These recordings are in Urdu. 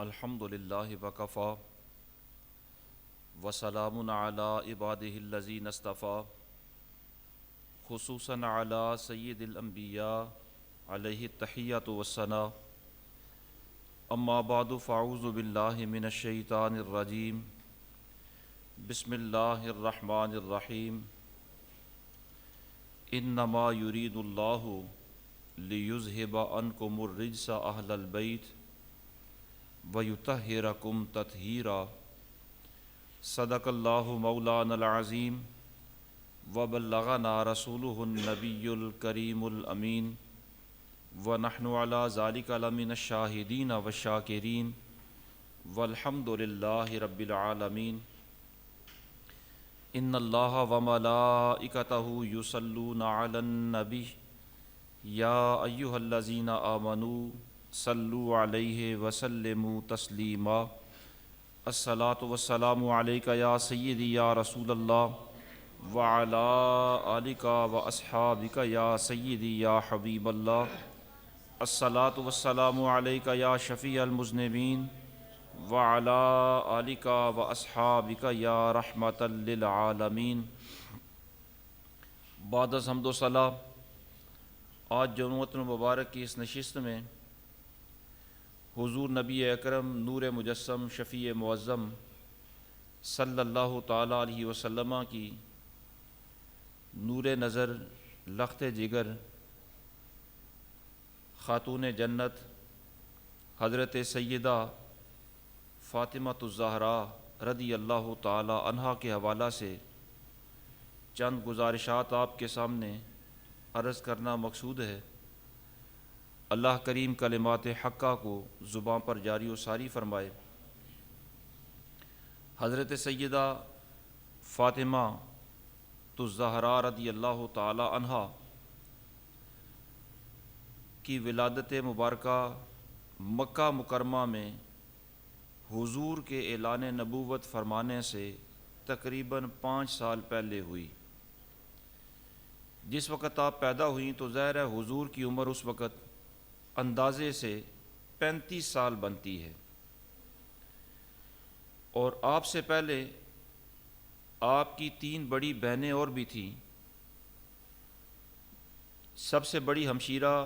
الحمد للہ وکفا وسلام علی عبادہ الذین اصطفیٰ خصوصاً علی سید الانبیاء علیہ التحیۃ والثناء اما بعد فاعوذ باللہ من الشیطان الرجیم بسم اللہ الرحمن الرحیم انما یرید اللہ لیذہب عنکم الرجس اہل البیت وَيُطَهِّرَكُمْ تَطْهِيرًا صدق اللہ مولانا العظیم وبلغنا رسولہ النبی الکریم الامین ونحن علی ذلک لمن الشاہدین والشاکرین والحمد للہ رب العالمین ان اللہ وملائکتہ یصلون علی النبی یا ایہا الذین آمنوا صلو علیہ وسلموا تسلیما الصلاۃ والسلام علیک یا سیدی یا رسول اللہ وعلی آلک واصحابک یا سیدی یا حبیب اللہ الصلاۃ والسلام علیک یا شفیع المذنبین وعلی آلک واصحابک یا رحمۃ للعالمین۔ بعد از حمد و ثنا، آج جمعۃ المبارک کی اس نشست میں حضور نبی اکرم نور مجسم شفیع معظم صلی اللہ تعالیٰ علیہ وسلم کی نور نظر لخت جگر خاتون جنت حضرت سیدہ فاطمۃ الزہراء رضی اللہ تعالیٰ عنہا کے حوالہ سے چند گزارشات آپ کے سامنے عرض کرنا مقصود ہے۔ اللہ کریم کلمات حقہ کو زباں پر جاری و ساری فرمائے۔ حضرت سیدہ فاطمہ الزہراء رضی اللہ تعالی عنہا کی ولادت مبارکہ مکہ مکرمہ میں حضور کے اعلان نبوت فرمانے سے تقریباً 5 سال پہلے ہوئی۔ جس وقت آپ پیدا ہوئیں تو ظاہر ہے حضور کی عمر اس وقت اندازے سے 35 سال بنتی ہے، اور آپ سے پہلے آپ کی 3 بڑی بہنیں اور بھی تھیں۔ سب سے بڑی ہمشیرہ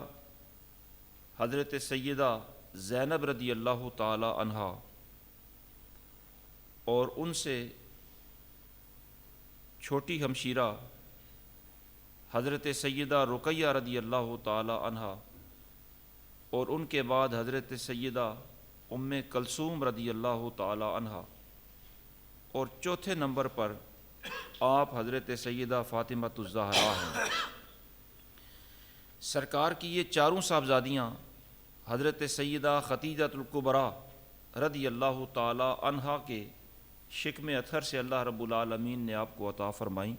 حضرت سیدہ زینب رضی اللہ تعالی عنہا، اور ان سے چھوٹی ہمشیرہ حضرت سیدہ رقیہ رضی اللہ تعالی عنہا، اور ان کے بعد حضرت سیدہ ام کلثوم رضی اللہ تعالی عنہا، اور چوتھے نمبر پر آپ حضرت سیدہ فاطمہ الزہراء ہیں۔ سرکار کی یہ چاروں صاحبزادیاں حضرت سیدہ خدیجہ الکبریٰ رضی اللہ تعالی عنہا کے شکم اطہر سے اللہ رب العالمین نے آپ کو عطا فرمائیں،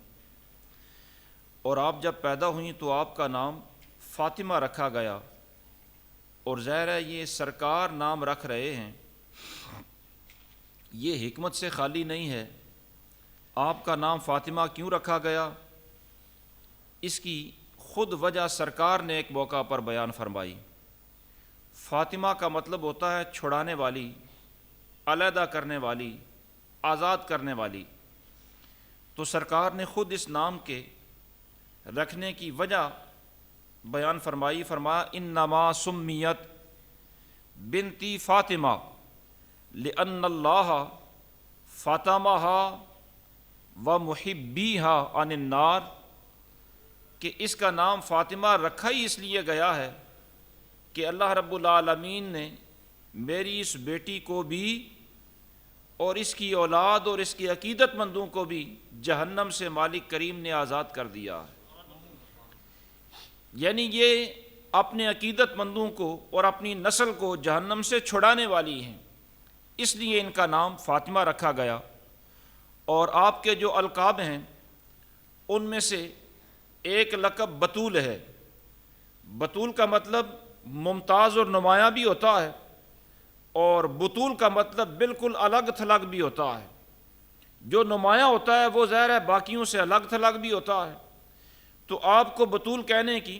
اور آپ جب پیدا ہوئیں تو آپ کا نام فاطمہ رکھا گیا، اور ظاہر ہے یہ سرکار نام رکھ رہے ہیں، یہ حکمت سے خالی نہیں ہے۔ آپ کا نام فاطمہ کیوں رکھا گیا، اس کی خود وجہ سرکار نے ایک موقع پر بیان فرمائی۔ فاطمہ کا مطلب ہوتا ہے چھڑانے والی، علیحدہ کرنے والی، آزاد کرنے والی۔ تو سرکار نے خود اس نام کے رکھنے کی وجہ بیان فرمائی، فرمایا انما سمیت بنتی فاطمہ لأن اللہ فاطمہا ومحبیہا عن النار، کہ اس کا نام فاطمہ رکھا ہی اس لیے گیا ہے کہ اللہ رب العالمین نے میری اس بیٹی کو بھی اور اس کی اولاد اور اس کی عقیدت مندوں کو بھی جہنم سے مالک کریم نے آزاد کر دیا ہے۔ یعنی یہ اپنے عقیدت مندوں کو اور اپنی نسل کو جہنم سے چھڑانے والی ہیں، اس لیے ان کا نام فاطمہ رکھا گیا۔ اور آپ کے جو القاب ہیں ان میں سے ایک لقب بطول ہے۔ بطول کا مطلب ممتاز اور نمایاں بھی ہوتا ہے، اور بطول کا مطلب بالکل الگ تھلگ بھی ہوتا ہے۔ جو نمایاں ہوتا ہے وہ ظاہر ہے باقیوں سے الگ تھلگ بھی ہوتا ہے۔ تو آپ کو بطول کہنے کی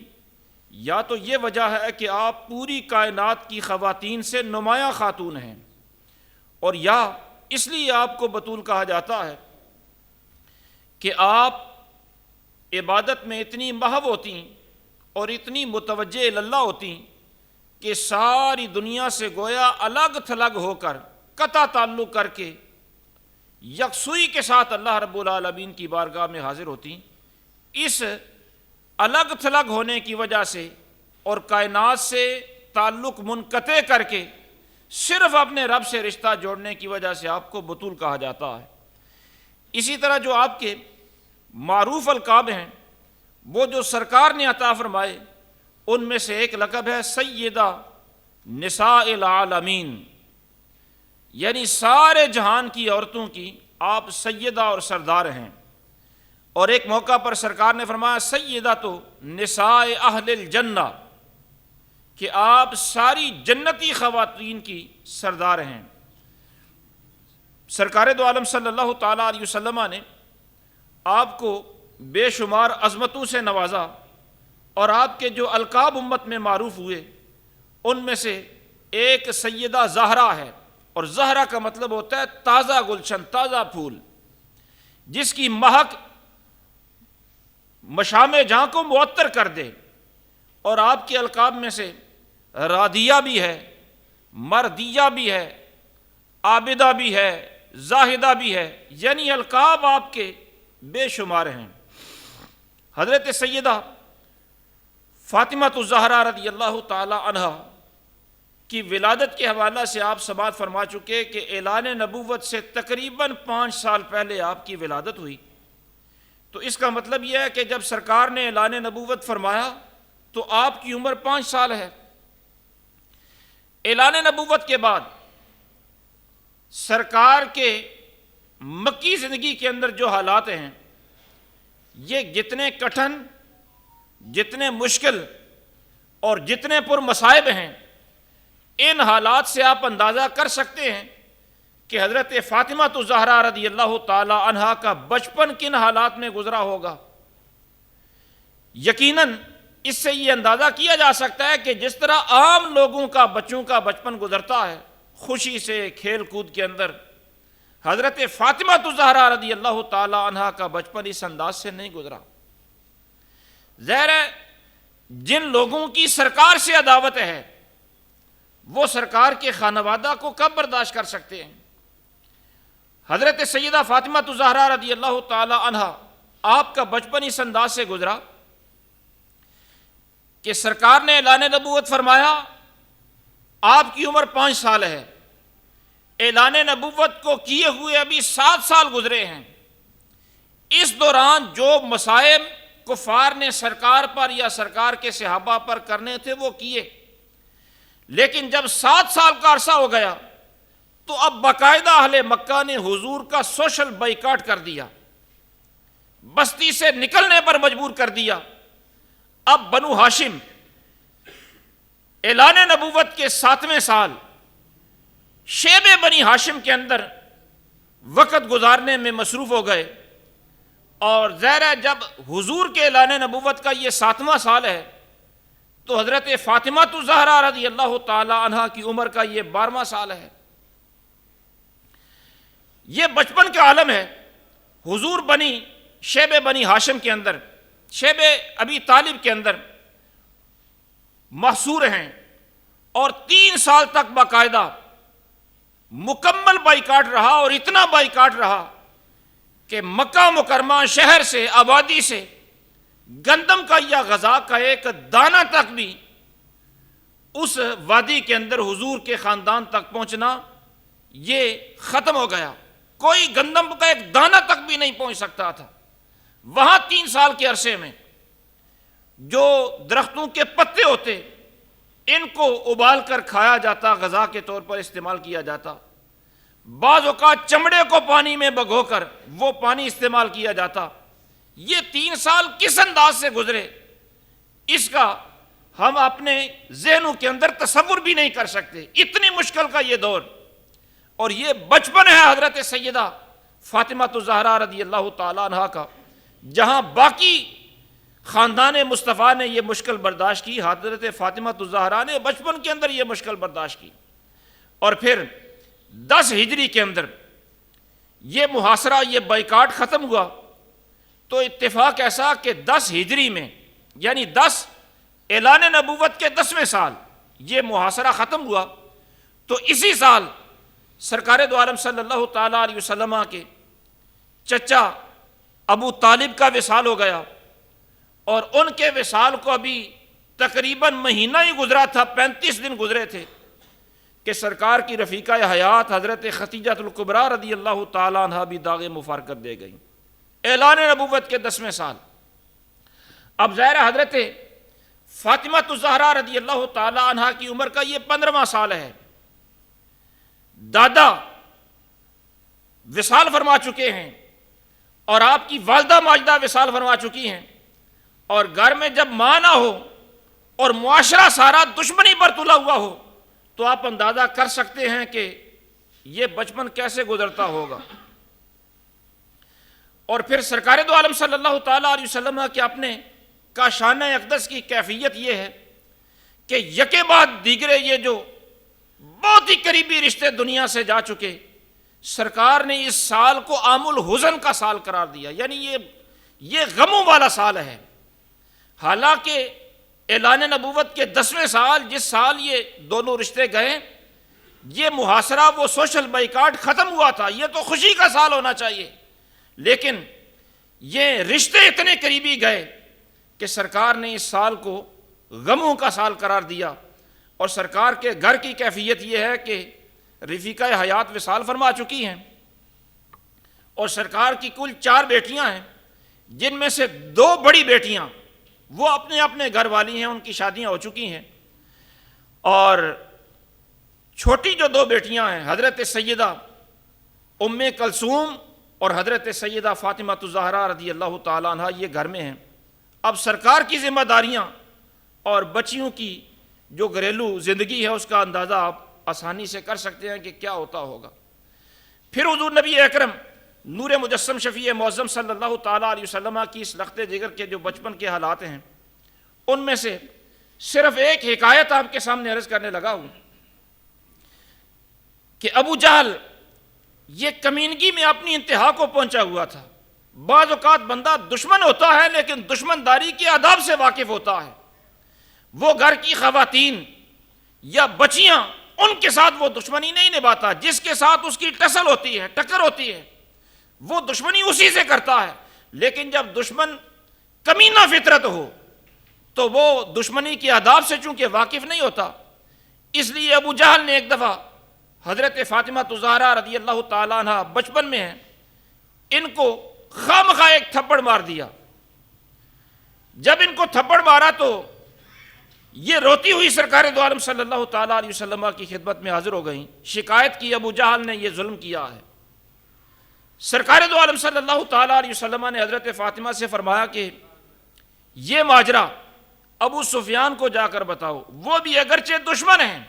یا تو یہ وجہ ہے کہ آپ پوری کائنات کی خواتین سے نمایاں خاتون ہیں، اور یا اس لیے آپ کو بطول کہا جاتا ہے کہ آپ عبادت میں اتنی محو ہوتی اور اتنی متوجہ اللہ ہوتی کہ ساری دنیا سے گویا الگ تھلگ ہو کر، قطع تعلق کر کے یکسوئی کے ساتھ اللہ رب العالمین کی بارگاہ میں حاضر ہوتی۔ اس الگ تھلگ ہونے کی وجہ سے اور کائنات سے تعلق منقطع کر کے صرف اپنے رب سے رشتہ جوڑنے کی وجہ سے آپ کو بطول کہا جاتا ہے۔ اسی طرح جو آپ کے معروف القاب ہیں، وہ جو سرکار نے عطا فرمائے، ان میں سے ایک لقب ہے سیدہ نساء العالمین، یعنی سارے جہان کی عورتوں کی آپ سیدہ اور سردار ہیں۔ اور ایک موقع پر سرکار نے فرمایا سیدہ تو نساء اہل الجنہ، کہ آپ ساری جنتی خواتین کی سردار ہیں۔ سرکار دو عالم صلی اللہ تعالیٰ علیہ وسلم نے آپ کو بے شمار عظمتوں سے نوازا، اور آپ کے جو القاب امت میں معروف ہوئے ان میں سے ایک سیدہ زہرا ہے، اور زہرا کا مطلب ہوتا ہے تازہ گلشن، تازہ پھول، جس کی مہک مشام جہاں کو معطر کر دے۔ اور آپ کے القاب میں سے رادیہ بھی ہے، مردیہ بھی ہے، عابدہ بھی ہے، زاہدہ بھی ہے، یعنی القاب آپ کے بے شمار ہیں۔ حضرت سیدہ فاطمہ الزہرا رضی اللہ تعالی عنہا کی ولادت کے حوالہ سے آپ سماعت فرما چکے کہ اعلان نبوت سے تقریباً 5 سال پہلے آپ کی ولادت ہوئی۔ تو اس کا مطلب یہ ہے کہ جب سرکار نے اعلان نبوت فرمایا تو آپ کی عمر 5 سال ہے۔ اعلان نبوت کے بعد سرکار کے مکی زندگی کے اندر جو حالات ہیں، یہ جتنے کٹھن، جتنے مشکل اور جتنے پر مصائب ہیں، ان حالات سے آپ اندازہ کر سکتے ہیں کہ حضرت فاطمہ الزہرا رضی اللہ تعالی عنہا کا بچپن کن حالات میں گزرا ہوگا۔ یقیناً اس سے یہ اندازہ کیا جا سکتا ہے کہ جس طرح عام لوگوں کا بچوں کا بچپن گزرتا ہے خوشی سے، کھیل کود کے اندر، حضرت فاطمہ الزہرا رضی اللہ تعالی عنہا کا بچپن اس انداز سے نہیں گزرا۔ ظاہر ہے جن لوگوں کی سرکار سے عداوت ہے وہ سرکار کے خانوادہ کو کب برداشت کر سکتے ہیں؟ حضرت سیدہ فاطمہ الزہرا رضی اللہ تعالی عنہا، آپ کا بچپن اس انداز سے گزرا کہ سرکار نے اعلان نبوت فرمایا، آپ کی عمر 5 سال ہے، اعلان نبوت کو کیے ہوئے ابھی 7 سال گزرے ہیں۔ اس دوران جو مصائب کفار نے سرکار پر یا سرکار کے صحابہ پر کرنے تھے وہ کیے، لیکن جب 7 سال کا عرصہ ہو گیا تو اب باقاعدہ اہل مکہ نے حضور کا سوشل بائیکاٹ کر دیا، بستی سے نکلنے پر مجبور کر دیا۔ اب بنو ہاشم اعلان نبوت کے 7ویں سال شیب بنی ہاشم کے اندر وقت گزارنے میں مصروف ہو گئے، اور ظاہر ہے جب حضور کے اعلان نبوت کا یہ 7واں سال ہے تو حضرت فاطمہ الزہرا رضی اللہ تعالی عنہا کی عمر کا یہ 12واں سال ہے۔ یہ بچپن کا عالم ہے۔ حضور شیب بنی ہاشم کے اندر، شیب ابی طالب کے اندر محصور ہیں، اور 3 سال تک باقاعدہ مکمل بائیکاٹ رہا، اور اتنا بائیکاٹ رہا کہ مکہ مکرمہ شہر سے، آبادی سے گندم کا یا غذا کا ایک دانہ تک بھی اس وادی کے اندر حضور کے خاندان تک پہنچنا یہ ختم ہو گیا۔ کوئی گندم کا ایک دانہ تک بھی نہیں پہنچ سکتا تھا۔ وہاں 3 سال کے عرصے میں جو درختوں کے پتے ہوتے ان کو ابال کر کھایا جاتا، غذا کے طور پر استعمال کیا جاتا، بعض اوقات چمڑے کو پانی میں بھگو کر وہ پانی استعمال کیا جاتا۔ یہ 3 سال کس انداز سے گزرے اس کا ہم اپنے ذہنوں کے اندر تصور بھی نہیں کر سکتے، اتنی مشکل کا یہ دور۔ اور یہ بچپن ہے حضرت سیدہ فاطمہ الزہرا رضی اللہ تعالیٰ عنہا کا، جہاں باقی خاندان مصطفیٰ نے یہ مشکل برداشت کی، حضرت فاطمہ الزہرا نے بچپن کے اندر یہ مشکل برداشت کی۔ اور پھر 10 ہجری کے اندر یہ محاصرہ، یہ بائیکاٹ ختم ہوا، تو اتفاق ایسا کہ 10 ہجری میں یعنی 10 اعلان نبوت کے 10ویں سال یہ محاصرہ ختم ہوا، تو اسی سال سرکار دو عالم صلی اللہ تعالیٰ علیہ وسلم کے چچا ابو طالب کا وصال ہو گیا، اور ان کے وصال کو ابھی تقریباً مہینہ ہی گزرا تھا، 35 دن گزرے تھے کہ سرکار کی رفیقہ حیات حضرت خدیجہ الکبریٰ رضی اللہ تعالیٰ عنہ بھی داغ مفارقت دے گئیں، اعلان نبوت کے 10ویں سال۔ اب ظاہر حضرت فاطمہ الزہرا رضی اللہ تعالیٰ عنہ کی عمر کا یہ 15واں سال ہے، دادا وصال فرما چکے ہیں اور آپ کی والدہ ماجدہ وصال فرما چکی ہیں، اور گھر میں جب ماں نہ ہو اور معاشرہ سارا دشمنی پر تلا ہوا ہو تو آپ اندازہ کر سکتے ہیں کہ یہ بچپن کیسے گزرتا ہوگا۔ اور پھر سرکار دو عالم صلی اللہ تعالیٰ علیہ وسلم کے اپنے کاشانہ اقدس کی کیفیت یہ ہے کہ یکے بعد دیگرے یہ جو بہت ہی قریبی رشتے دنیا سے جا چکے، سرکار نے اس سال کو عام الحزن کا سال قرار دیا، یعنی یہ غموں والا سال ہے۔ حالانکہ اعلان نبوت کے 10ویں سال، جس سال یہ دونوں رشتے گئے، یہ محاصرہ وہ سوشل بائیکاٹ ختم ہوا تھا، یہ تو خوشی کا سال ہونا چاہیے، لیکن یہ رشتے اتنے قریبی گئے کہ سرکار نے اس سال کو غموں کا سال قرار دیا۔ اور سرکار کے گھر کی کیفیت یہ ہے کہ رفیقہ حیات وصال فرما چکی ہیں، اور سرکار کی کل 4 بیٹیاں ہیں، جن میں سے 2 بڑی بیٹیاں وہ اپنے اپنے گھر والی ہیں، ان کی شادیاں ہو چکی ہیں، اور چھوٹی جو 2 بیٹیاں ہیں حضرت سیدہ ام کلثوم اور حضرت سیدہ فاطمہ الزہرا رضی اللہ تعالیٰ عنہ یہ گھر میں ہیں۔ اب سرکار کی ذمہ داریاں اور بچیوں کی جو گھریلو زندگی ہے اس کا اندازہ آپ آسانی سے کر سکتے ہیں کہ کیا ہوتا ہوگا۔ پھر حضور نبی اکرم نور مجسم شفیع معظم صلی اللہ تعالیٰ علیہ وسلم کی اس لخت جگر کے جو بچپن کے حالات ہیں، ان میں سے صرف ایک حکایت آپ کے سامنے عرض کرنے لگا ہوں کہ ابو جہل یہ کمینگی میں اپنی انتہا کو پہنچا ہوا تھا۔ بعض اوقات بندہ دشمن ہوتا ہے لیکن دشمن داری کے آداب سے واقف ہوتا ہے، وہ گھر کی خواتین یا بچیاں ان کے ساتھ وہ دشمنی نہیں نبھاتا، جس کے ساتھ اس کی ٹسل ہوتی ہے، ٹکر ہوتی ہے، وہ دشمنی اسی سے کرتا ہے۔ لیکن جب دشمن کمینہ فطرت ہو تو وہ دشمنی کے آداب سے چونکہ واقف نہیں ہوتا، اس لیے ابو جہل نے ایک دفعہ حضرت فاطمہ الزہرا رضی اللہ تعالیٰ عنہ بچپن میں ہیں، ان کو خامخواہ ایک تھپڑ مار دیا۔ جب ان کو تھپڑ مارا تو یہ روتی ہوئی سرکار دو عالم صلی اللہ تعالیٰ علیہ وسلم کی خدمت میں حاضر ہو گئیں، شکایت کی ابو جہل نے یہ ظلم کیا ہے۔ سرکار دو عالم صلی اللہ تعالیٰ علیہ وسلم نے حضرت فاطمہ سے فرمایا کہ یہ ماجرا ابو سفیان کو جا کر بتاؤ، وہ بھی اگرچہ دشمن ہیں،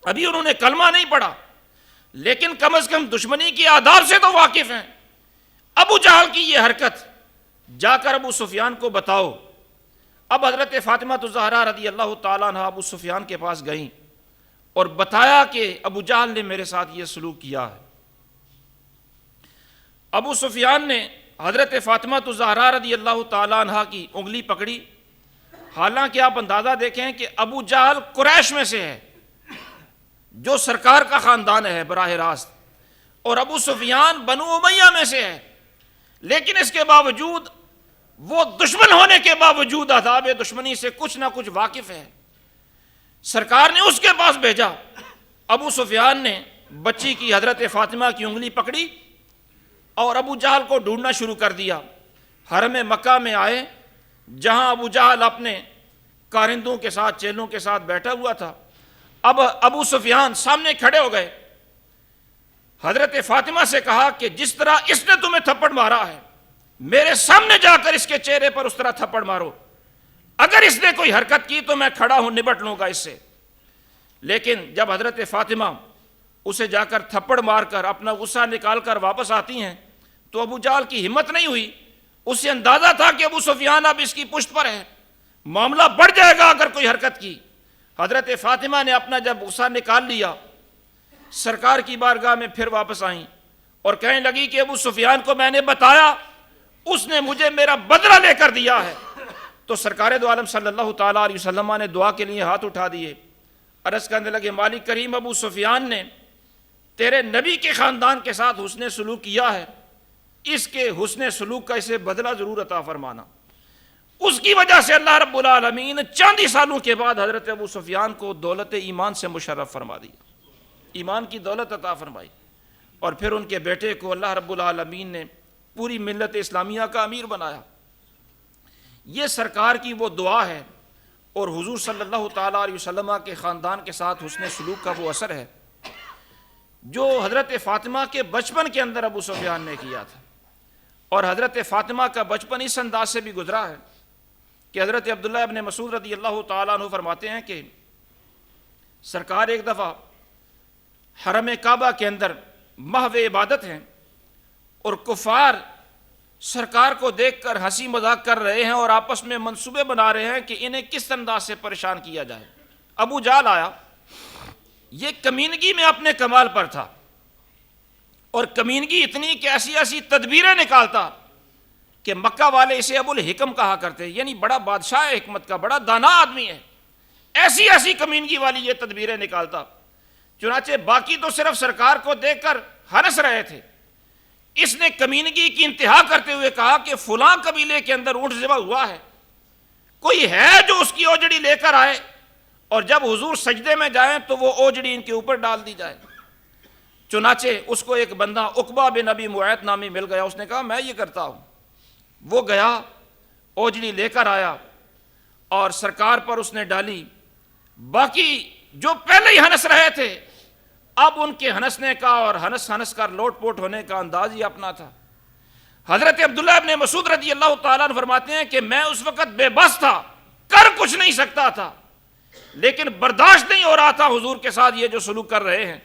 ابھی انہوں نے کلمہ نہیں پڑھا لیکن کم از کم دشمنی کی آداب سے تو واقف ہیں۔ ابو جہل کی یہ حرکت جا کر ابو سفیان کو بتاؤ۔ اب حضرت فاطمہ الزہرا رضی اللہ تعالیٰ عنہ ابو سفیان کے پاس گئیں اور بتایا کہ ابو جہل نے میرے ساتھ یہ سلوک کیا ہے۔ ابو سفیان نے حضرت فاطمہ الزہرا رضی اللہ تعالیٰ عنہ کی انگلی پکڑی، حالانکہ آپ اندازہ دیکھیں کہ ابو جہل قریش میں سے ہے جو سرکار کا خاندان ہے براہ راست، اور ابو سفیان بنو امیہ میں سے ہے، لیکن اس کے باوجود وہ دشمن ہونے کے باوجود آداب دشمنی سے کچھ نہ کچھ واقف ہے۔ سرکار نے اس کے پاس بھیجا، ابو سفیان نے بچی کی حضرت فاطمہ کی انگلی پکڑی اور ابو جہل کو ڈھونڈنا شروع کر دیا۔ حرم مکہ میں آئے جہاں ابو جہل اپنے کارندوں کے ساتھ، چیلوں کے ساتھ بیٹھا ہوا تھا۔ اب ابو سفیان سامنے کھڑے ہو گئے، حضرت فاطمہ سے کہا کہ جس طرح اس نے تمہیں تھپڑ مارا ہے میرے سامنے جا کر اس کے چہرے پر اس طرح تھپڑ مارو، اگر اس نے کوئی حرکت کی تو میں کھڑا ہوں، نبٹ لوں گا اس سے۔ لیکن جب حضرت فاطمہ اسے جا کر تھپڑ مار کر اپنا غصہ نکال کر واپس آتی ہیں تو ابو جہل کی ہمت نہیں ہوئی، اسے اندازہ تھا کہ ابو سفیان اب اس کی پشت پر ہے، معاملہ بڑھ جائے گا اگر کوئی حرکت کی۔ حضرت فاطمہ نے اپنا جب غصہ نکال لیا سرکار کی بارگاہ میں پھر واپس آئیں اور کہنے لگی کہ ابو سفیان کو میں نے بتایا، اس نے مجھے میرا بدلہ لے کر دیا ہے۔ تو سرکار دو عالم صلی اللہ تعالیٰ علیہ وسلم نے دعا کے لیے ہاتھ اٹھا دیے، عرض کرنے لگے مالک کریم، ابو سفیان نے تیرے نبی کے خاندان کے ساتھ حسن سلوک کیا ہے، اس کے حسن سلوک کا اسے بدلہ ضرور عطا فرمانا۔ اس کی وجہ سے اللہ رب العالمین چند ہی سالوں کے بعد حضرت ابو سفیان کو دولت ایمان سے مشرف فرما دیا، ایمان کی دولت عطا فرمائی، اور پھر ان کے بیٹے کو اللہ رب العالمین نے پوری ملت اسلامیہ کا امیر بنایا۔ یہ سرکار کی وہ دعا ہے اور حضور صلی اللہ تعالیٰ علیہ وسلم کے خاندان کے ساتھ حسن سلوک کا وہ اثر ہے جو حضرت فاطمہ کے بچپن کے اندر ابو سفیان نے کیا تھا۔ اور حضرت فاطمہ کا بچپن اس انداز سے بھی گزرا ہے کہ حضرت عبداللہ ابن مسعود رضی اللہ تعالیٰ عنہ فرماتے ہیں کہ سرکار ایک دفعہ حرم کعبہ کے اندر محو عبادت ہیں اور کفار سرکار کو دیکھ کر ہنسی مذاق کر رہے ہیں اور آپس میں منصوبے بنا رہے ہیں کہ انہیں کس انداز سے پریشان کیا جائے۔ ابو جہل آیا، یہ کمینگی میں اپنے کمال پر تھا، اور کمینگی اتنی کہ ایسی ایسی تدبیریں نکالتا کہ مکہ والے اسے ابو الحکم کہا کرتے، یعنی بڑا بادشاہ ہے، حکمت کا بڑا دانا آدمی ہے، ایسی ایسی کمینگی والی یہ تدبیریں نکالتا۔ چنانچہ باقی تو صرف سرکار کو دیکھ کر ہنس رہے تھے، اس نے کمینگی کی انتہا کرتے ہوئے کہا کہ فلاں قبیلے کے اندر اونٹ ذبح ہوا ہے، کوئی ہے جو اس کی اوجڑی لے کر آئے اور جب حضور سجدے میں جائیں تو وہ اوجڑی ان کے اوپر ڈال دی جائے۔ چنانچہ اس کو ایک بندہ عقبہ بن ابی معیط نامی مل گیا، اس نے کہا میں یہ کرتا ہوں۔ وہ گیا، اوجڑی لے کر آیا اور سرکار پر اس نے ڈالی۔ باقی جو پہلے ہی ہنس رہے تھے اب ان کے ہنسنے کا اور ہنس کر لوٹ پوٹ ہونے کا انداز ہی اپنا تھا۔ حضرت عبداللہ ابن مسعود رضی اللہ تعالیٰ عنہ فرماتے ہیں کہ میں اس وقت بے بس تھا، کر کچھ نہیں سکتا تھا، لیکن برداشت نہیں ہو رہا تھا حضور کے ساتھ یہ جو سلوک کر رہے ہیں۔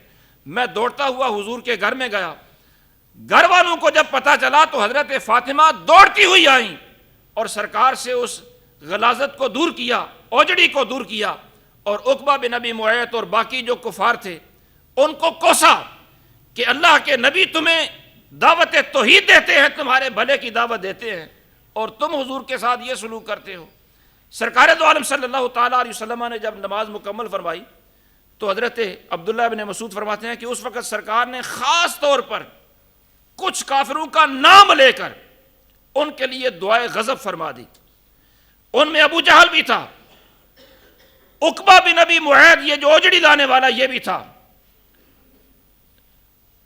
میں دوڑتا ہوا حضور کے گھر میں گیا، گھر والوں کو جب پتہ چلا تو حضرت فاطمہ دوڑتی ہوئی آئیں اور سرکار سے اس غلاظت کو دور کیا، اوجڑی کو دور کیا، اور عقبہ بن ابی معیط اور باقی جو کفار تھے ان کو کوسا کہ اللہ کے نبی تمہیں دعوت توحید دیتے ہیں، تمہارے بھلے کی دعوت دیتے ہیں، اور تم حضور کے ساتھ یہ سلوک کرتے ہو۔ سرکار دو عالم صلی اللہ تعالیٰ علیہ وسلم نے جب نماز مکمل فرمائی تو حضرت عبداللہ ابن مسعود فرماتے ہیں کہ اس وقت سرکار نے خاص طور پر کچھ کافروں کا نام لے کر ان کے لیے دعائے غضب فرما دی۔ ان میں ابو جہل بھی تھا، عقبہ بن ابی معیط یہ جو اوجڑی لانے والا یہ بھی تھا،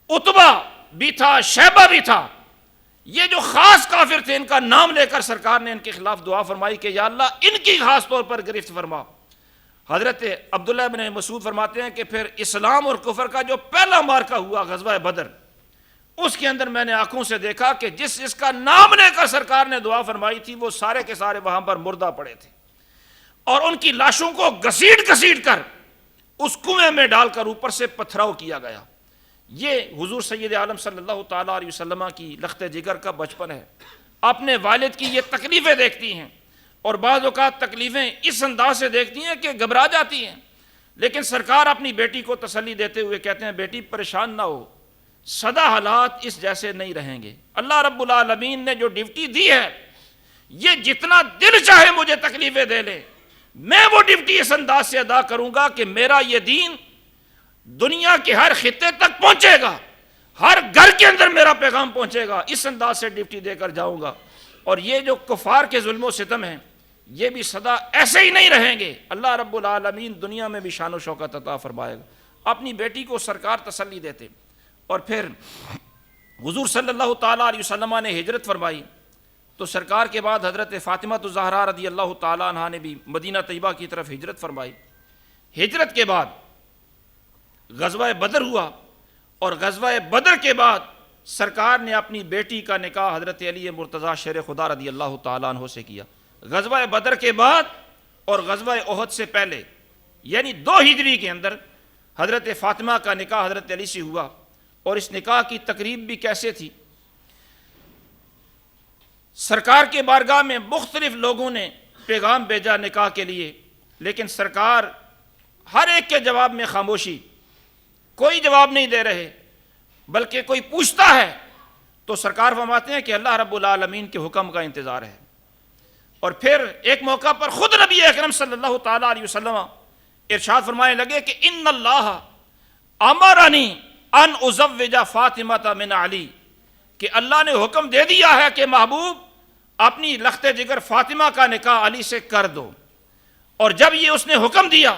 عتبہ بھی تھا، شیبہ بھی تھا۔ یہ جو خاص کافر تھے ان کا نام لے کر سرکار نے ان کے خلاف دعا فرمائی کہ یا اللہ ان کی خاص طور پر گرفت فرما۔ حضرت عبداللہ بن مسعود فرماتے ہیں کہ پھر اسلام اور کفر کا جو پہلا مارکہ ہوا غزوہ بدر، اس کے اندر میں نے آنکھوں سے دیکھا کہ جس کا نام لے کر سرکار نے دعا فرمائی تھی وہ سارے کے سارے وہاں پر مردہ پڑے تھے، اور ان کی لاشوں کو گھسیٹ کر اس کنویں میں ڈال کر اوپر سے پتھراؤ کیا گیا۔ یہ حضور سید عالم صلی اللہ تعالیٰ علیہ وسلم کی لخت جگر کا بچپن ہے، اپنے والد کی یہ تکلیفیں دیکھتی ہیں، اور بعض اوقات تکلیفیں اس انداز سے دیکھتی ہیں کہ گھبرا جاتی ہیں، لیکن سرکار اپنی بیٹی کو تسلی دیتے ہوئے کہتے ہیں بیٹی پریشان نہ ہو، سدا حالات اس جیسے نہیں رہیں گے، اللہ رب العالمین نے جو ڈیوٹی دی ہے یہ جتنا دل چاہے مجھے تکلیفیں دے لے، میں وہ ڈیوٹی اس انداز سے ادا کروں گا کہ میرا یہ دین دنیا کے ہر خطے تک پہنچے گا، ہر گھر کے اندر میرا پیغام پہنچے گا، اس انداز سے ڈیوٹی دے کر جاؤں گا۔ اور یہ جو کفار کے ظلم و ستم ہیں یہ بھی صدا ایسے ہی نہیں رہیں گے، اللہ رب العالمین دنیا میں بھی شان و شوکت عطا فرمائے گا۔ اپنی بیٹی کو سرکار تسلی دیتے، اور پھر حضور صلی اللہ تعالیٰ علیہ وسلم نے ہجرت فرمائی تو سرکار کے بعد حضرت فاطمہ الزہرا رضی اللہ تعالیٰ عنہا نے بھی مدینہ طیبہ کی طرف ہجرت فرمائی۔ ہجرت کے بعد غزوہ بدر ہوا، اور غزوہ بدر کے بعد سرکار نے اپنی بیٹی کا نکاح حضرت علی مرتضیٰ شیر خدا رضی اللہ تعالیٰ عنہ سے کیا۔ غزوہ بدر کے بعد اور غزوہ احد سے پہلے یعنی 2 ہجری کے اندر حضرت فاطمہ کا نکاح حضرت علی سے ہوا، اور اس نکاح کی تقریب بھی کیسے تھی؟ سرکار کے بارگاہ میں مختلف لوگوں نے پیغام بھیجا نکاح کے لیے، لیکن سرکار ہر ایک کے جواب میں خاموشی۔ کوئی جواب نہیں دے رہے بلکہ کوئی پوچھتا ہے تو سرکار فرماتے ہیں کہ اللہ رب العالمین کے حکم کا انتظار ہے۔ اور پھر ایک موقع پر خود نبی اکرم صلی اللہ تعالیٰ علیہ وسلم ارشاد فرمانے لگے کہ ان اللہ امرنی ان ازوج فاطمہ من علی، کہ اللہ نے حکم دے دیا ہے کہ محبوب اپنی لخت جگر فاطمہ کا نکاح علی سے کر دو۔ اور جب یہ اس نے حکم دیا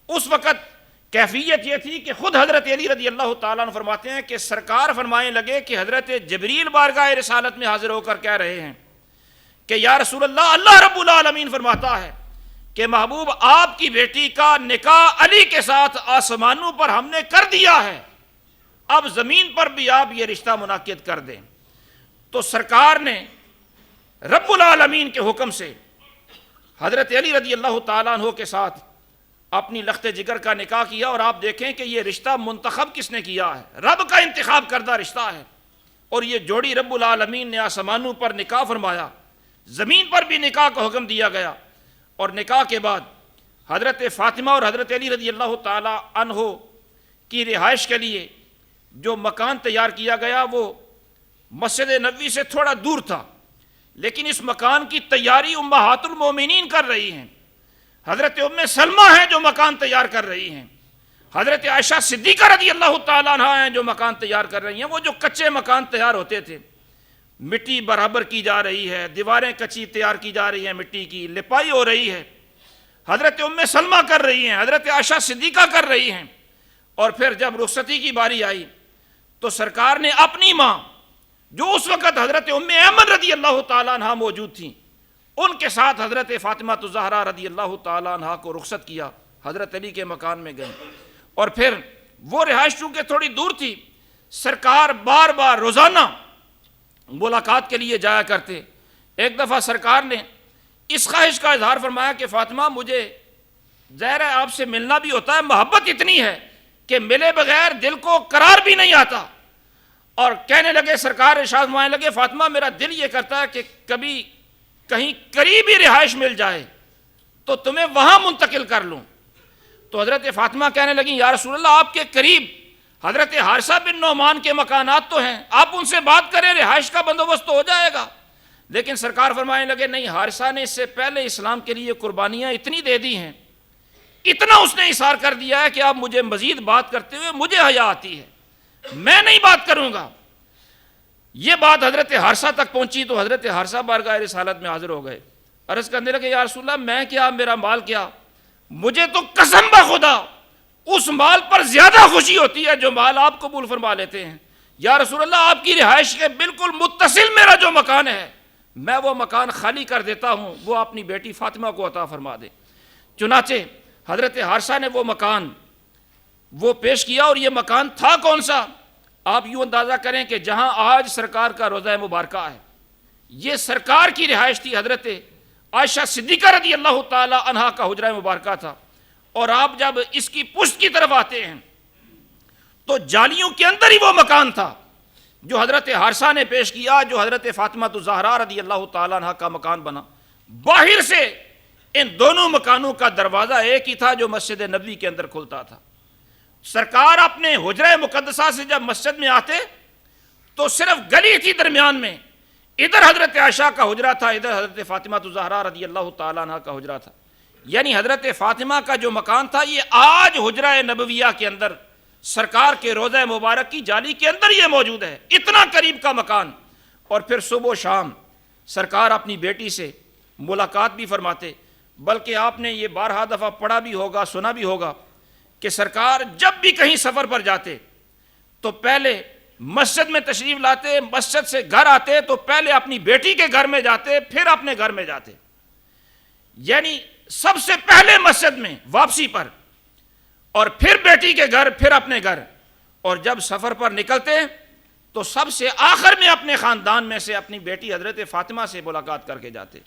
اس وقت کیفیت یہ تھی کہ خود حضرت علی رضی اللہ تعالیٰ عنہ فرماتے ہیں کہ سرکار فرمانے لگے کہ حضرت جبریل بارگاہ رسالت میں حاضر ہو کر کہہ رہے ہیں کہ یا رسول اللہ، اللہ رب العالمین فرماتا ہے کہ محبوب آپ کی بیٹی کا نکاح علی کے ساتھ آسمانوں پر ہم نے کر دیا ہے، اب زمین پر بھی آپ یہ رشتہ منعقد کر دیں۔ تو سرکار نے رب العالمین کے حکم سے حضرت علی رضی اللہ تعالیٰ عنہ کے ساتھ اپنی لخت جگر کا نکاح کیا، اور آپ دیکھیں کہ یہ رشتہ منتخب کس نے کیا ہے، رب کا انتخاب کردہ رشتہ ہے، اور یہ جوڑی رب العالمین نے آسمانوں پر نکاح فرمایا، زمین پر بھی نکاح کا حکم دیا گیا۔ اور نکاح کے بعد حضرت فاطمہ اور حضرت علی رضی اللہ تعالی عنہ کی رہائش کے لیے جو مکان تیار کیا گیا وہ مسجد نبوی سے تھوڑا دور تھا، لیکن اس مکان کی تیاری امہات المومنین کر رہی ہیں۔ حضرت ام سلمہ ہیں جو مکان تیار کر رہی ہیں، حضرت عائشہ صدیقہ رضی اللہ تعالیٰ عنہ ہیں جو مکان تیار کر رہی ہیں۔ وہ جو کچے مکان تیار ہوتے تھے، مٹی برابر کی جا رہی ہے، دیواریں کچی تیار کی جا رہی ہیں، مٹی کی لپائی ہو رہی ہے، حضرت ام سلمہ کر رہی ہیں، حضرت عائشہ صدیقہ کر رہی ہیں۔ اور پھر جب رخصتی کی باری آئی تو سرکار نے اپنی ماں جو اس وقت حضرت ام ایمن رضی اللہ تعالیٰ عنہ موجود تھیں، ان کے ساتھ حضرت فاطمہ الزہرا رضی اللہ تعالیٰ عنہ کو رخصت کیا، حضرت علی کے مکان میں گئیں۔ اور پھر وہ رہائش چونکہ تھوڑی دور تھی، سرکار بار بار روزانہ ملاقات کے لیے جایا کرتے۔ ایک دفعہ سرکار نے اس خواہش کا اظہار فرمایا کہ فاطمہ، مجھے ظاہر ہے آپ سے ملنا بھی ہوتا ہے، محبت اتنی ہے کہ ملے بغیر دل کو قرار بھی نہیں آتا۔ اور کہنے لگے، سرکار ارشاد فرمانے لگے، فاطمہ میرا دل یہ کرتا ہے کہ کبھی کہیں قریبی رہائش مل جائے تو تمہیں وہاں منتقل کر لوں۔ تو حضرت فاطمہ کہنے لگیں، یا رسول اللہ، آپ کے قریب حضرت حارثہ بن نعمان کے مکانات تو ہیں، آپ ان سے بات کریں، رہائش کا بندوبست تو ہو جائے گا۔ لیکن سرکار فرمانے لگے، نہیں، حارثہ نے اس سے پہلے اسلام کے لیے قربانیاں اتنی دے دی ہیں، اتنا اس نے اصرار کر دیا ہے کہ آپ مجھے مزید بات کرتے ہوئے مجھے حیا آتی ہے، میں نہیں بات کروں گا۔ یہ بات حضرت حارثہ تک پہنچی تو حضرت حارثہ بارگاہ رسالت میں حاضر ہو گئے، عرض کرنے لگے، یا رسول اللہ، میں کیا، میرا مال کیا، مجھے تو قسم بخدا اس مال پر زیادہ خوشی ہوتی ہے جو مال آپ قبول فرما لیتے ہیں۔ یا رسول اللہ، آپ کی رہائش کے بالکل متصل میرا جو مکان ہے، میں وہ مکان خالی کر دیتا ہوں، وہ اپنی بیٹی فاطمہ کو عطا فرما دے۔ چنانچہ حضرت حارثہ نے وہ مکان وہ پیش کیا، اور یہ مکان تھا کون سا؟ آپ یوں اندازہ کریں کہ جہاں آج سرکار کا روضہ مبارکہ ہے، یہ سرکار کی رہائش تھی، حضرت عائشہ صدیقہ رضی اللہ تعالی عنہا کا حجرہ مبارکہ تھا۔ اور آپ جب اس کی پشت کی طرف آتے ہیں تو جالیوں کے اندر ہی وہ مکان تھا جو حضرت حارثہ نے پیش کیا، جو حضرت فاطمہ الزہرا رضی اللہ تعالی عنہا کا مکان بنا۔ باہر سے ان دونوں مکانوں کا دروازہ ایک ہی تھا جو مسجد نبوی کے اندر کھلتا تھا۔ سرکار اپنے حجرہ مقدسہ سے جب مسجد میں آتے تو صرف گلی تھی درمیان میں، ادھر حضرت عائشہ کا حجرہ تھا، ادھر حضرت فاطمہ الزہرا رضی اللہ تعالیٰ عنہ کا حجرہ تھا۔ یعنی حضرت فاطمہ کا جو مکان تھا یہ آج حجرہ نبویہ کے اندر سرکار کے روضہ مبارک کی جالی کے اندر یہ موجود ہے، اتنا قریب کا مکان۔ اور پھر صبح و شام سرکار اپنی بیٹی سے ملاقات بھی فرماتے، بلکہ آپ نے یہ بارہا دفعہ پڑھا بھی ہوگا، سنا بھی ہوگا کہ سرکار جب بھی کہیں سفر پر جاتے تو پہلے مسجد میں تشریف لاتے، مسجد سے گھر آتے تو پہلے اپنی بیٹی کے گھر میں جاتے، پھر اپنے گھر میں جاتے، یعنی سب سے پہلے مسجد میں واپسی پر، اور پھر بیٹی کے گھر، پھر اپنے گھر، اور جب سفر پر نکلتے تو سب سے آخر میں اپنے خاندان میں سے اپنی بیٹی حضرت فاطمہ سے ملاقات کر کے جاتے۔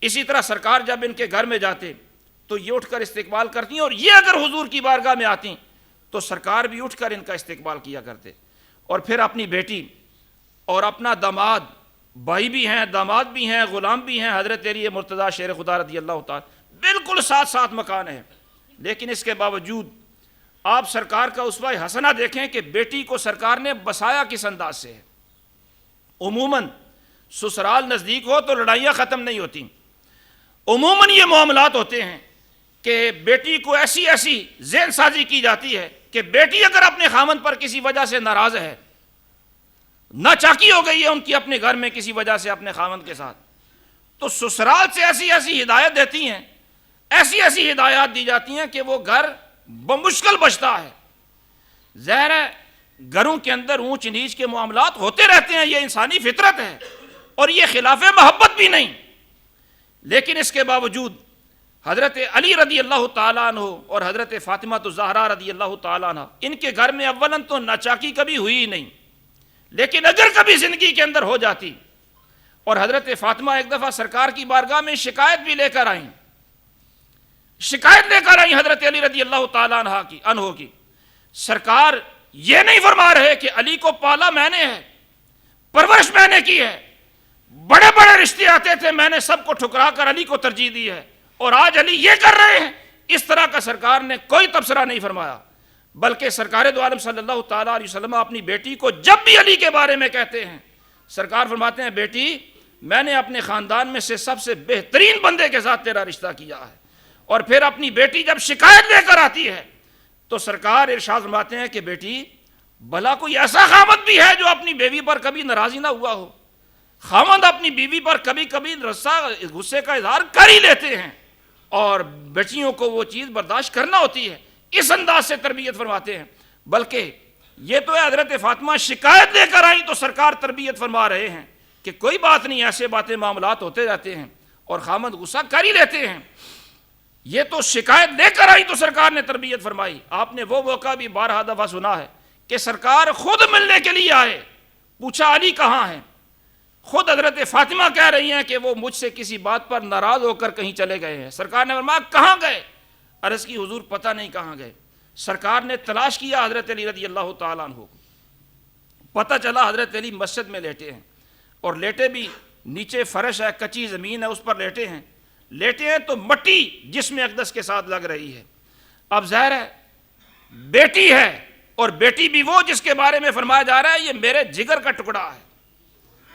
اسی طرح سرکار جب ان کے گھر میں جاتے تو یہ اٹھ کر استقبال کرتی، اور یہ اگر حضور کی بارگاہ میں آتی تو سرکار بھی اٹھ کر ان کا استقبال کیا کرتے۔ اور پھر اپنی بیٹی اور اپنا داماد، بھائی بھی ہیں، داماد بھی ہیں، غلام بھی ہیں، حضرت علی مرتضیٰ شیر خدا رضی اللہ تعالیٰ، بالکل ساتھ ساتھ مکان ہے، لیکن اس کے باوجود آپ سرکار کا اسوہ حسنہ دیکھیں کہ بیٹی کو سرکار نے بسایا کس انداز سے ہے۔ عموماً سسرال نزدیک ہو تو لڑائیاں ختم نہیں ہوتی، عموماً یہ معاملات ہوتے ہیں کہ بیٹی کو ایسی ایسی ذہن سازی کی جاتی ہے کہ بیٹی اگر اپنے خامند پر کسی وجہ سے ناراض ہے، ناچاکی ہو گئی ہے ان کی اپنے گھر میں کسی وجہ سے اپنے خامند کے ساتھ، تو سسرال سے ایسی ایسی ہدایت دیتی ہیں، ایسی ایسی ہدایات دی جاتی ہیں کہ وہ گھر بمشکل بچتا ہے۔ ظاہر ہے گھروں کے اندر اونچ نیچ کے معاملات ہوتے رہتے ہیں، یہ انسانی فطرت ہے اور یہ خلاف محبت بھی نہیں، لیکن اس کے باوجود حضرت علی رضی اللہ تعالیٰ عنہ اور حضرت فاطمہ الزہرا رضی اللہ تعالیٰ عنہ، ان کے گھر میں اولاً تو ناچاکی کبھی ہوئی ہی نہیں، لیکن اگر کبھی زندگی کے اندر ہو جاتی، اور حضرت فاطمہ ایک دفعہ سرکار کی بارگاہ میں شکایت بھی لے کر آئیں، شکایت لے کر آئیں حضرت علی رضی اللہ تعالیٰ عنہ کی، سرکار یہ نہیں فرما رہے کہ علی کو پالا میں نے ہے، پرورش میں نے کی ہے، بڑے بڑے رشتے آتے تھے میں نے سب کو ٹھکرا کر علی کو ترجیح دی ہے، اور آج علی یہ کر رہے ہیں، اس طرح کا سرکار نے کوئی تبصرہ نہیں فرمایا، بلکہ سرکار دو عالم صلی اللہ تعالیٰ علیہ وسلم اپنی بیٹی کو جب بھی علی کے بارے میں کہتے ہیں، سرکار فرماتے ہیں بیٹی میں نے اپنے خاندان میں سے سب سے بہترین بندے کے ساتھ تیرا رشتہ کیا ہے۔ اور پھر اپنی بیٹی جب شکایت لے کر آتی ہے تو سرکار ارشاد فرماتے ہیں کہ بیٹی بھلا کوئی ایسا خامند بھی ہے جو اپنی بیوی پر کبھی ناراضی نہ ہوا ہو؟ خامند اپنی بیوی پر کبھی کبھی غصے کا اظہار کر ہی لیتے ہیں، اور بیٹیوں کو وہ چیز برداشت کرنا ہوتی ہے، اس انداز سے تربیت فرماتے ہیں۔ بلکہ یہ تو ہے حضرت فاطمہ شکایت لے کر آئیں تو سرکار تربیت فرما رہے ہیں کہ کوئی بات نہیں، ایسے باتیں معاملات ہوتے جاتے ہیں اور خامند غصہ کر ہی لیتے ہیں۔ یہ تو شکایت لے کر آئی تو سرکار نے تربیت فرمائی۔ آپ نے وہ موقع بھی بارہا دفعہ سنا ہے کہ سرکار خود ملنے کے لیے آئے، پوچھا علی کہاں ہیں؟ خود حضرت فاطمہ کہہ رہی ہیں کہ وہ مجھ سے کسی بات پر ناراض ہو کر کہیں چلے گئے ہیں۔ سرکار نے فرمایا کہاں گئے؟ عرض کی حضور پتہ نہیں کہاں گئے۔ سرکار نے تلاش کیا حضرت علی رضی اللہ تعالیٰ عنہ کو، پتہ چلا حضرت علی مسجد میں لیٹے ہیں، اور لیٹے بھی نیچے فرش ہے، کچی زمین ہے، اس پر لیٹے ہیں تو مٹی جسم اقدس کے ساتھ لگ رہی ہے۔ اب ظاہر ہے بیٹی ہے، اور بیٹی بھی وہ جس کے بارے میں فرمایا جا رہا ہے یہ میرے جگر کا ٹکڑا ہے،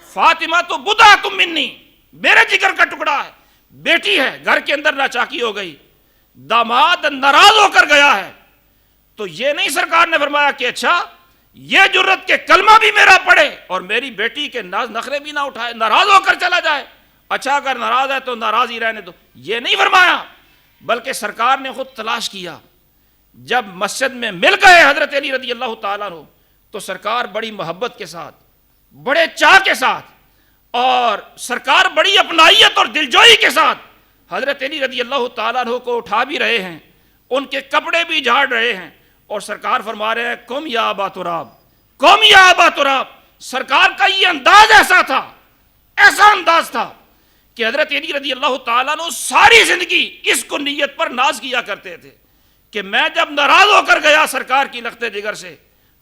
فاطمہ تو بضعۃ منی، میرے جگر کا ٹکڑا ہے، بیٹی ہے، گھر کے اندر ناچاکی ہو گئی، داماد ناراض ہو کر گیا ہے، تو یہ نہیں سرکار نے فرمایا کہ اچھا یہ جرت کہ کلمہ بھی میرا پڑھے اور میری بیٹی کے ناز نخرے بھی نہ اٹھائے، ناراض ہو کر چلا جائے، اچھا اگر ناراض ہے تو ناراض ہی رہنے دو، یہ نہیں فرمایا، بلکہ سرکار نے خود تلاش کیا۔ جب مسجد میں مل گئے حضرت علی رضی اللہ تعالیٰ عنہ تو سرکار بڑی محبت کے ساتھ، بڑے چاہ کے ساتھ، اور سرکار بڑی اپنائیت اور دلجوئی کے ساتھ حضرت علی رضی اللہ تعالیٰ عنہ کو اٹھا بھی رہے ہیں، ان کے کپڑے بھی جھاڑ رہے ہیں، اور سرکار فرما رہے ہیں قم یا ابا تراب، قم یا ابا تراب۔ سرکار کا یہ انداز ایسا تھا، ایسا انداز تھا کہ حضرت علی رضی اللہ تعالیٰ عنہ ساری زندگی اس کو نیت پر ناز کیا کرتے تھے کہ میں جب ناراض ہو کر گیا سرکار کی لخت جگر سے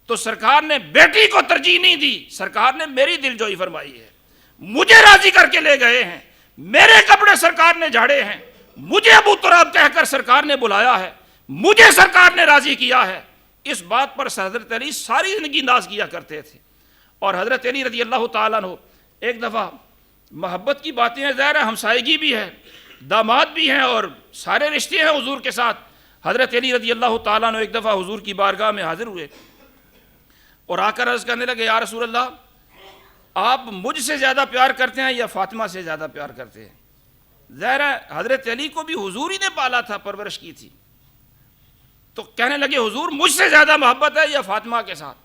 تو سرکار نے بیٹی کو ترجیح نہیں دی، سرکار نے میری دلجوئی فرمائی ہے، مجھے راضی کر کے لے گئے ہیں، میرے کپڑے سرکار نے جھاڑے ہیں، مجھے ابو تراب کہہ کر سرکار نے بلایا ہے، مجھے سرکار نے راضی کیا ہے۔ اس بات پر حضرت علی ساری زندگی ناز کیا کرتے تھے۔ اور حضرت علی رضی اللہ تعالیٰ عنہ ایک دفعہ محبت کی باتیں ہیں، ظاہر ہے ہمسائیگی بھی ہے، داماد بھی ہیں اور سارے رشتے ہیں حضور کے ساتھ۔ حضرت علی رضی اللہ تعالیٰ عنہ ایک دفعہ حضور کی بارگاہ میں حاضر ہوئے اور آ کر عرض کرنے لگے یا رسول اللہ آپ مجھ سے زیادہ پیار کرتے ہیں یا فاطمہ سے زیادہ پیار کرتے ہیں؟ ظاہر ہے حضرت علی کو بھی حضور ہی نے پالا تھا، پرورش کی تھی، تو کہنے لگے حضور مجھ سے زیادہ محبت ہے یا فاطمہ کے ساتھ؟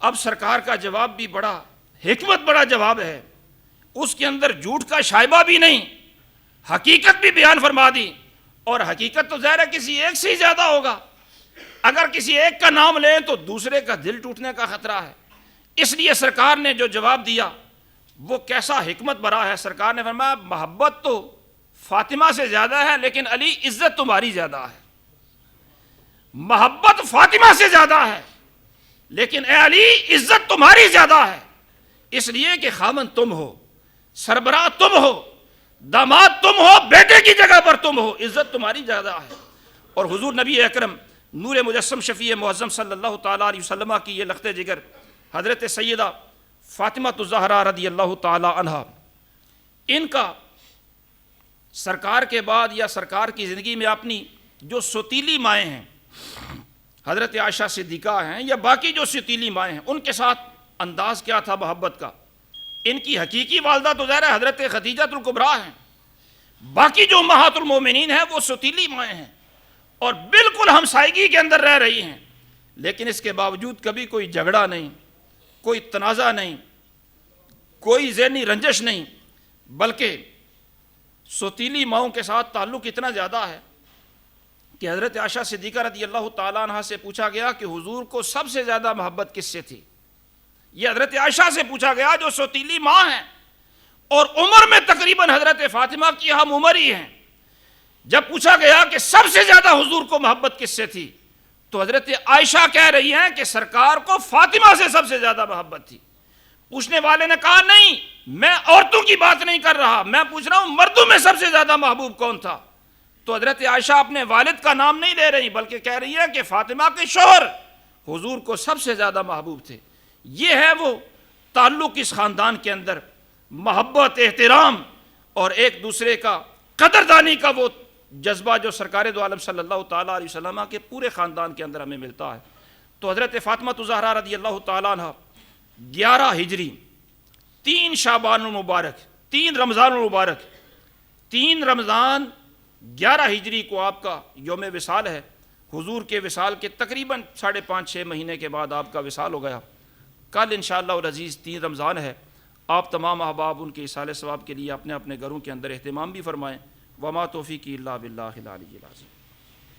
اب سرکار کا جواب بھی بڑا حکمت بڑا جواب ہے، اس کے اندر جھوٹ کا شائبہ بھی نہیں، حقیقت بھی بیان فرما دی، اور حقیقت تو ظاہر ہے کسی ایک سے ہی زیادہ ہوگا، اگر کسی ایک کا نام لیں تو دوسرے کا دل ٹوٹنے کا خطرہ ہے، اس لیے سرکار نے جو جواب دیا وہ کیسا حکمت بھرا ہے۔ سرکار نے فرمایا محبت تو فاطمہ سے زیادہ ہے لیکن علی عزت تمہاری زیادہ ہے، محبت فاطمہ سے زیادہ ہے لیکن اے علی عزت تمہاری زیادہ ہے، اس لیے کہ خامن تم ہو، سربراہ تم ہو، داماد تم ہو، بیٹے کی جگہ پر تم ہو، عزت تمہاری زیادہ ہے۔ اور حضور نبی اکرم نور مجسم شفیع معظم صلی اللہ تعالیٰ علیہ وسلم کی یہ لخت جگر حضرت سیدہ فاطمہ الزہرا رضی اللہ تعالیٰ عنہا، ان کا سرکار کے بعد یا سرکار کی زندگی میں اپنی جو سوتیلی مائیں ہیں، حضرت عائشہ صدیقہ ہیں یا باقی جو سوتیلی مائیں ہیں، ان کے ساتھ انداز کیا تھا محبت کا؟ ان کی حقیقی والدہ تو ظاہر ہے حضرت خدیجہ الکبریٰ ہیں، باقی جو امہات المومنین ہیں وہ سوتیلی مائیں ہیں اور بالکل ہمسائیگی کے اندر رہ رہی ہیں، لیکن اس کے باوجود کبھی کوئی جھگڑا نہیں، کوئی تنازع نہیں، کوئی ذہنی رنجش نہیں، بلکہ سوتیلی ماؤں کے ساتھ تعلق اتنا زیادہ ہے کہ حضرت عائشہ صدیقہ رضی اللہ تعالیٰ عنہ سے پوچھا گیا کہ حضور کو سب سے زیادہ محبت کس سے تھی؟ یہ حضرت عائشہ سے پوچھا گیا جو سوتیلی ماں ہیں اور عمر میں تقریباً حضرت فاطمہ کی ہم عمر ہی ہیں۔ جب پوچھا گیا کہ سب سے زیادہ حضور کو محبت کس سے تھی تو حضرت عائشہ کہہ رہی ہیں کہ سرکار کو فاطمہ سے سب سے زیادہ محبت تھی۔ پوچھنے والے نے کہا نہیں، میں عورتوں کی بات نہیں کر رہا، میں پوچھ رہا ہوں مردوں میں سب سے زیادہ محبوب کون تھا؟ تو حضرت عائشہ اپنے والد کا نام نہیں لے رہی بلکہ کہہ رہی ہے کہ فاطمہ کے شوہر حضور کو سب سے زیادہ محبوب تھے۔ یہ ہے وہ تعلق اس خاندان کے اندر، محبت، احترام اور ایک دوسرے کا قدردانی کا وہ جذبہ جو سرکار دو عالم صلی اللہ تعالیٰ علیہ وسلم کے پورے خاندان کے اندر ہمیں ملتا ہے۔ تو حضرت فاطمہ الزہرا رضی اللہ تعالیٰ عنہ 11 ہجری 3 شعبان المبارک 3 رمضان المبارک 3 رمضان 11 ہجری کو آپ کا یوم وصال ہے۔ حضور کے وصال کے تقریباً 5.5-6 مہینے کے بعد آپ کا وصال ہو گیا۔ کل انشاءاللہ العزیز 3 رمضان ہے۔ آپ تمام احباب ان کے ایصال ثواب کے لیے اپنے اپنے گھروں کے اندر اہتمام بھی فرمائیں۔ وما توفیقی الا باللہ العلی العظیم۔